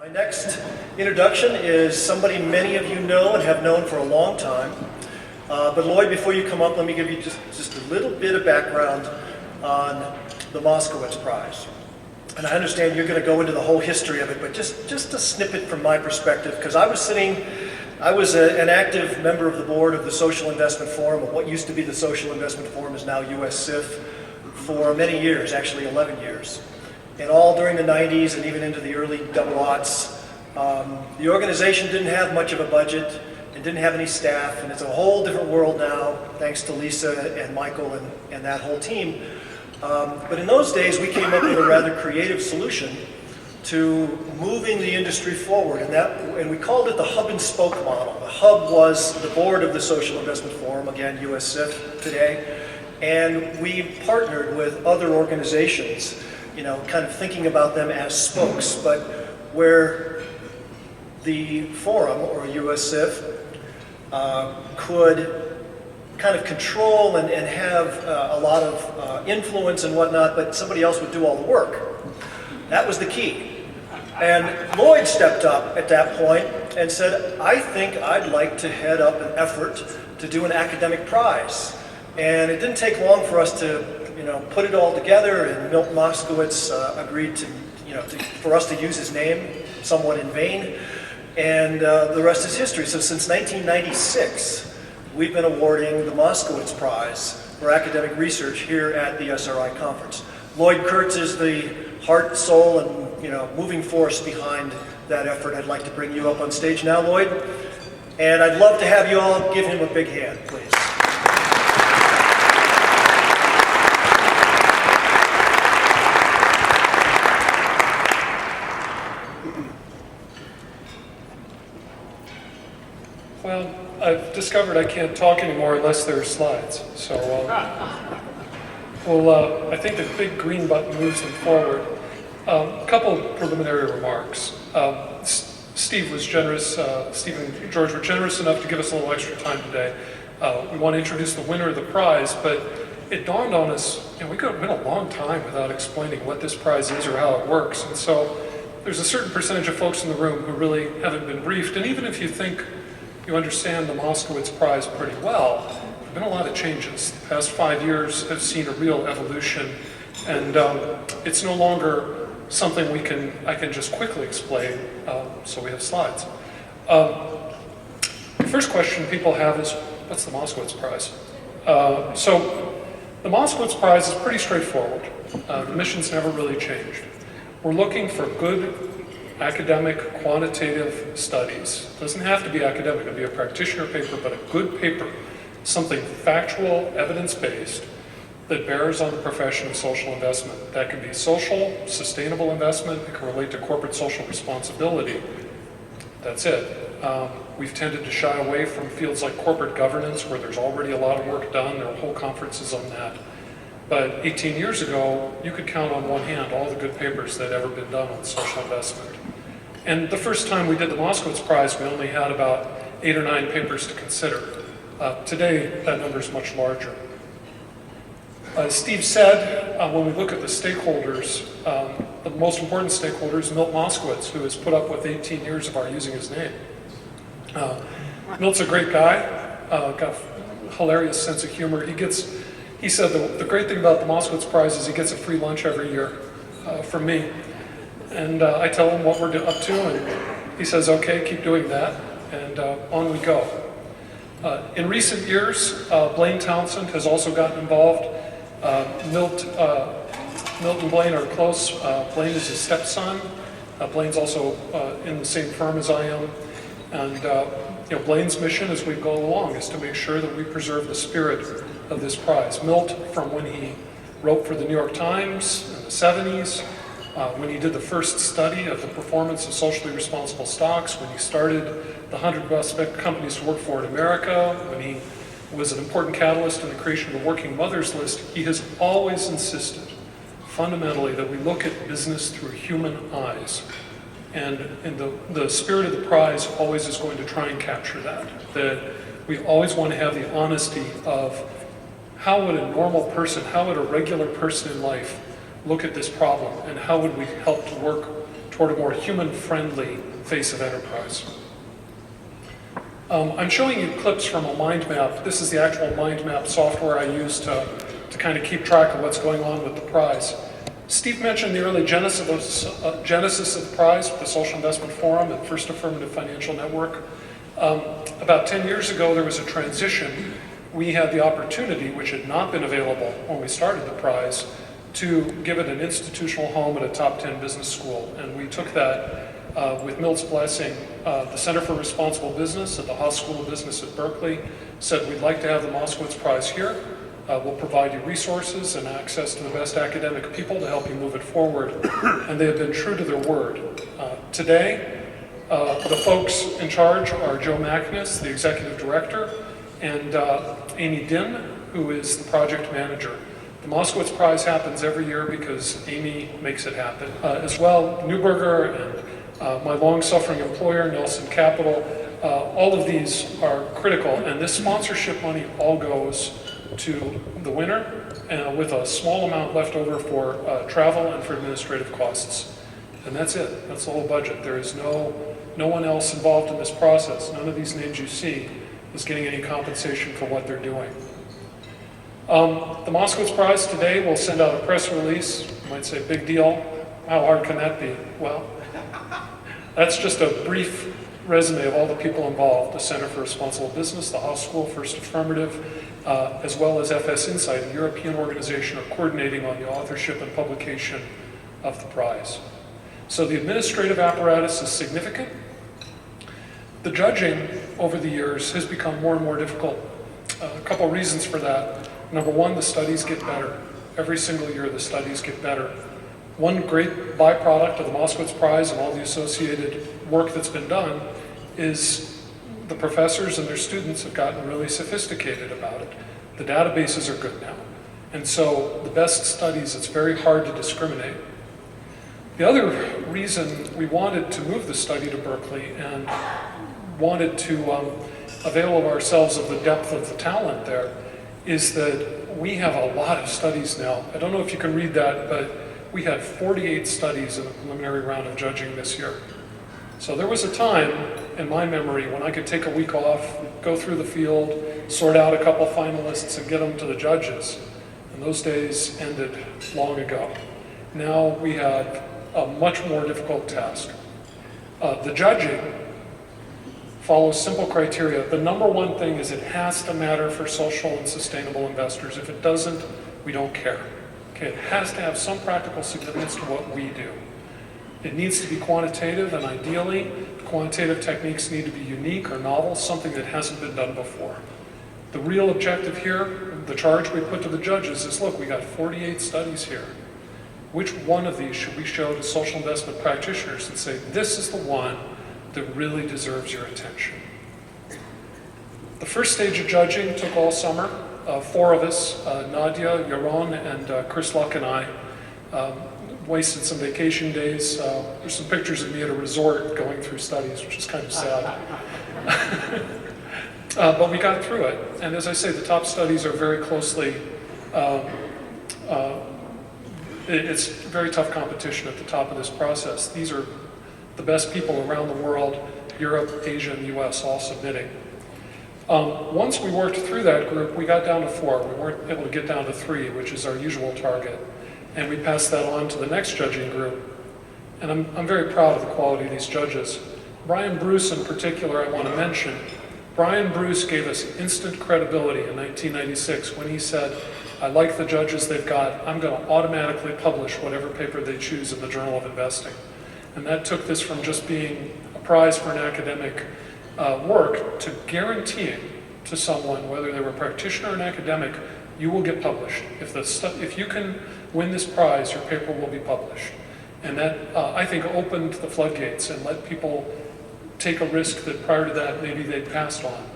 My next introduction is somebody many of you know and have known for a long time. But Lloyd, before you come up, let me give you just a little bit of background on the Moskowitz Prize. And I understand you're going to go into the whole history of it, but just a snippet from my perspective, because I was an active member of the board of the Social Investment Forum, of what used to be the Social Investment Forum is now USCIF, for many years, actually 11 years. And all during the 90s and even into the early double aughts. The organization didn't have much of a budget and didn't have any staff, and it's a whole different world now, thanks to Lisa and Michael and that whole team. But in those days, we came up with a rather creative solution to moving the industry forward, and we called it the hub and spoke model. The hub was the board of the Social Investment Forum, again, USCIF today, and we partnered with other organizations, kind of thinking about them as spokes, but where the forum, or USCIF, could kind of control and have a lot of influence and whatnot, but somebody else would do all the work. That was the key. And Lloyd stepped up at that point and said, I think I'd like to head up an effort to do an academic prize. And it didn't take long for us to put it all together, and Milt Moskowitz agreed for us to use his name, somewhat in vain, and the rest is history. So since 1996, we've been awarding the Moskowitz Prize for academic research here at the SRI conference. Lloyd Kurtz is the heart, soul, and moving force behind that effort. I'd like to bring you up on stage now, Lloyd, and I'd love to have you all give him a big hand, please. Well, I've discovered I can't talk anymore unless there are slides. So, I think the big green button moves them forward. A couple of preliminary remarks. Steve was generous, Steve and George were generous enough to give us a little extra time today. We want to introduce the winner of the prize, but it dawned on us, we went a long time without explaining what this prize is or how it works. And so there's a certain percentage of folks in the room who really haven't been briefed. And even if you think you understand the Moskowitz Prize pretty well, there have been a lot of changes. The past 5 years have seen a real evolution, and it's no longer something I can just quickly explain, so we have slides. The first question people have is, what's the Moskowitz Prize? So the Moskowitz Prize is pretty straightforward. The mission's never really changed. We're looking for good academic, quantitative studies. It doesn't have to be academic, it can be a practitioner paper, but a good paper, something factual, evidence-based, that bears on the profession of social investment. That can be social, sustainable investment, it can relate to corporate social responsibility. That's it. We've tended to shy away from fields like corporate governance, where there's already a lot of work done. There are whole conferences on that. But 18 years ago, you could count on one hand all the good papers that had ever been done on social investment. And the first time we did the Moskowitz Prize, we only had about 8 or 9 papers to consider. Today, that number is much larger. As Steve said, when we look at the stakeholders, the most important stakeholder is Milt Moskowitz, who has put up with 18 years of our using his name. Milt's a great guy, got a hilarious sense of humor. He said the great thing about the Moskowitz Prize is he gets a free lunch every year from me. And I tell him what we're up to, and he says, okay, keep doing that, and on we go. In recent years, Blaine Townsend has also gotten involved. Milt and Blaine are close. Blaine is his stepson. Blaine's also in the same firm as I am. And Blaine's mission as we go along is to make sure that we preserve the spirit of this prize. Milt, from when he wrote for the New York Times in the 70s, when he did the first study of the performance of socially responsible stocks, when he started the 100 best companies to work for in America, when he was an important catalyst in the creation of the Working Mothers List, he has always insisted, fundamentally, that we look at business through human eyes. And the spirit of the prize always is going to try and capture that. That we always want to have the honesty of how would a normal person, how would a regular person in life look at this problem, and how would we help to work toward a more human-friendly face of enterprise. I'm showing you clips from a mind map. This is the actual mind map software I use to kind of keep track of what's going on with the prize. Steve mentioned the early genesis of the prize, the Social Investment Forum and First Affirmative Financial Network. About 10 years ago, there was a transition. We had the opportunity, which had not been available when we started the prize, to give it an institutional home at a top 10 business school. And we took that with Milt's blessing. The Center for Responsible Business at the Haas School of Business at Berkeley said, we'd like to have the Moskowitz Prize here. We'll provide you resources and access to the best academic people to help you move it forward. And they have been true to their word. Today, the folks in charge are Joe Mackness, the executive director, and Amy Din, who is the project manager. The Moskowitz Prize happens every year because Amy makes it happen. As well, Neuberger and my long-suffering employer, Nelson Capital, all of these are critical, and this sponsorship money all goes to the winner, with a small amount left over for travel and for administrative costs. And that's it. That's the whole budget. There is no one else involved in this process. None of these names you see is getting any compensation for what they're doing. The Moskowitz Prize today will send out a press release. You might say, big deal. How hard can that be? Well, that's just a brief resume of all the people involved. The Center for Responsible Business, the Haas School, First Affirmative, as well as FS Insight, a European organization, are coordinating on the authorship and publication of the prize. So the administrative apparatus is significant. The judging over the years has become more and more difficult. A couple reasons for that. Number one, the studies get better. Every single year the studies get better. One great byproduct of the Moskowitz Prize and all the associated work that's been done is the professors and their students have gotten really sophisticated about it. The databases are good now. And so the best studies, it's very hard to discriminate. The other reason we wanted to move the study to Berkeley and wanted to avail ourselves of the depth of the talent there is that we have a lot of studies now. I don't know if you can read that, but we had 48 studies in the preliminary round of judging this year. So there was a time in my memory when I could take a week off, go through the field, sort out a couple finalists and get them to the judges. And those days ended long ago. Now we have a much more difficult task. The judging follows simple criteria. The number one thing is it has to matter for social and sustainable investors. If it doesn't, we don't care. Okay, it has to have some practical significance to what we do. It needs to be quantitative, and ideally, the quantitative techniques need to be unique or novel, something that hasn't been done before. The real objective here, the charge we put to the judges is, look, we got 48 studies here. Which one of these should we show to social investment practitioners and say, this is the one that really deserves your attention? The first stage of judging took all summer. 4 of us, Nadia, Yaron, and Chris Luck and I, wasted some vacation days. There's some pictures of me at a resort going through studies, which is kind of sad. But we got through it. And as I say, the top studies are very closely, it's very tough competition at the top of this process. These are the best people around the world, Europe, Asia, and the US, all submitting. Once we worked through that group, we got down to 4. We weren't able to get down to 3, which is our usual target. And we passed that on to the next judging group. And I'm very proud of the quality of these judges. Brian Bruce in particular I want to mention. Brian Bruce gave us instant credibility in 1996 when he said, I like the judges they've got. I'm going to automatically publish whatever paper they choose in the Journal of Investing. And that took this from just being a prize for an academic work to guaranteeing to someone, whether they were a practitioner or an academic, you will get published. If you can win this prize, your paper will be published. And that, I think, opened the floodgates and let people take a risk that prior to that maybe they'd passed on.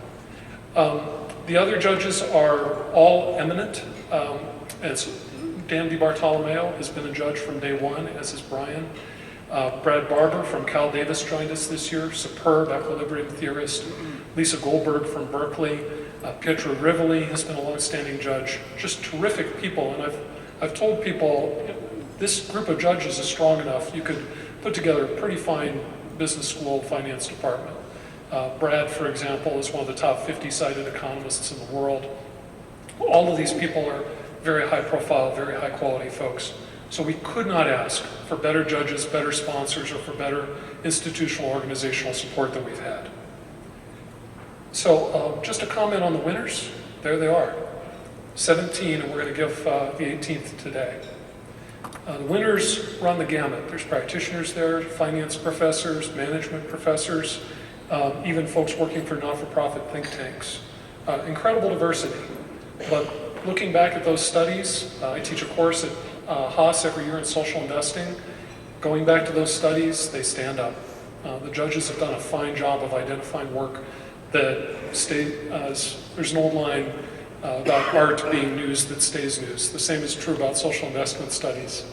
The other judges are all eminent. As Dan DiBartolomeo has been a judge from day one, as is Brian. Brad Barber from Cal Davis joined us this year, superb equilibrium theorist. Lisa Goldberg from Berkeley. Pietro Rivoli has been a long-standing judge. Just terrific people, and I've told people this group of judges is strong enough. You could put together a pretty fine business school finance department. Brad, for example, is one of the top 50 cited economists in the world. All of these people are very high profile, very high quality folks. So we could not ask for better judges, better sponsors, or for better institutional organizational support than we've had. So just a comment on the winners. There they are, 17, and we're going to give the 18th today. The winners run the gamut. There's practitioners there, finance professors, management professors, even folks working for not-for-profit think tanks. Incredible diversity. But looking back at those studies, I teach a course at Haas every year in social investing. Going back to those studies, they stand up. The judges have done a fine job of identifying work that there's an old line about art being news that stays news. The same is true about social investment studies.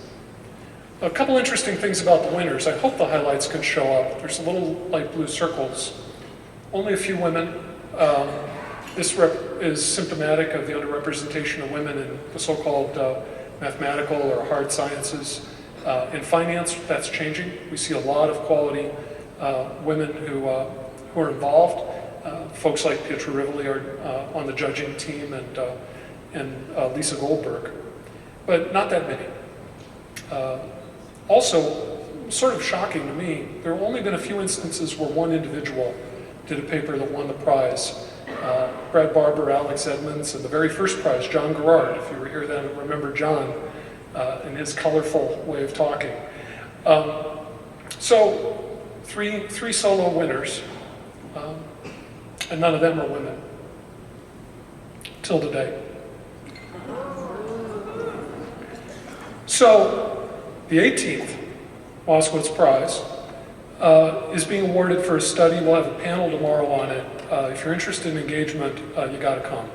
A couple interesting things about the winners. I hope the highlights can show up. There's little light blue circles. Only a few women. This is symptomatic of the underrepresentation of women in the so-called mathematical or hard sciences. In finance, that's changing. We see a lot of quality women who are involved. Folks like Pietra Rivoli are on the judging team, and Lisa Goldberg, but not that many. Also, sort of shocking to me, there have only been a few instances where one individual did a paper that won the prize. Brad Barber, Alex Edmonds, and the very first prize, John Gerard. If you were here then, remember John and his colorful way of talking. So, three solo winners, and none of them are women, till today. So, the 18th Moskowitz Prize is being awarded for a study. We'll have a panel tomorrow on it. If you're interested in engagement, you got to come.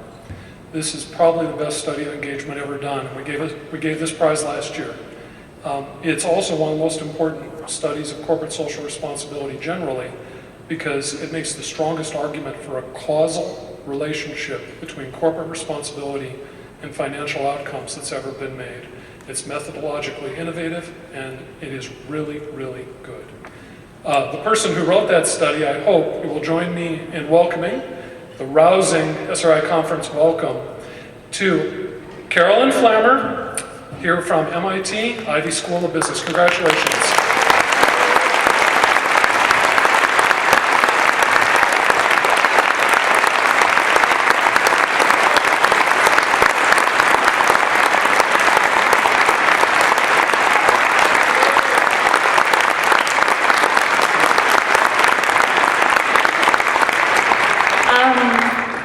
This is probably the best study of engagement ever done. We gave this prize last year. It's also one of the most important studies of corporate social responsibility generally, because it makes the strongest argument for a causal relationship between corporate responsibility and financial outcomes that's ever been made. It's methodologically innovative, and it is really, really good. The person who wrote that study, I hope, will join me in welcoming the rousing SRI Conference welcome to Caroline Flammer, here from MIT, Ivy School of Business. Congratulations.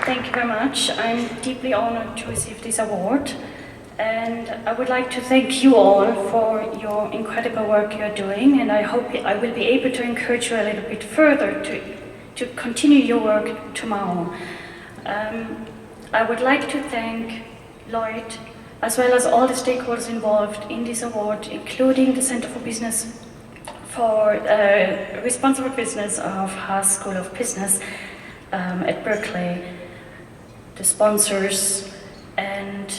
Thank you very much. I'm deeply honored to receive this award, and I would like to thank you all for your incredible work you're doing, and I hope I will be able to encourage you a little bit further to continue your work tomorrow. I would like to thank Lloyd, as well as all the stakeholders involved in this award, including the Center for Business for Responsible Business of Haas School of Business at Berkeley, the sponsors, and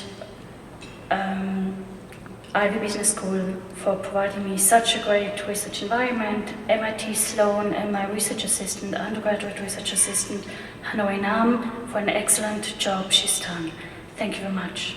Ivy Business School for providing me such a great research environment, MIT Sloan and my research assistant, undergraduate research assistant, Hanoi Nam, for an excellent job she's done. Thank you very much.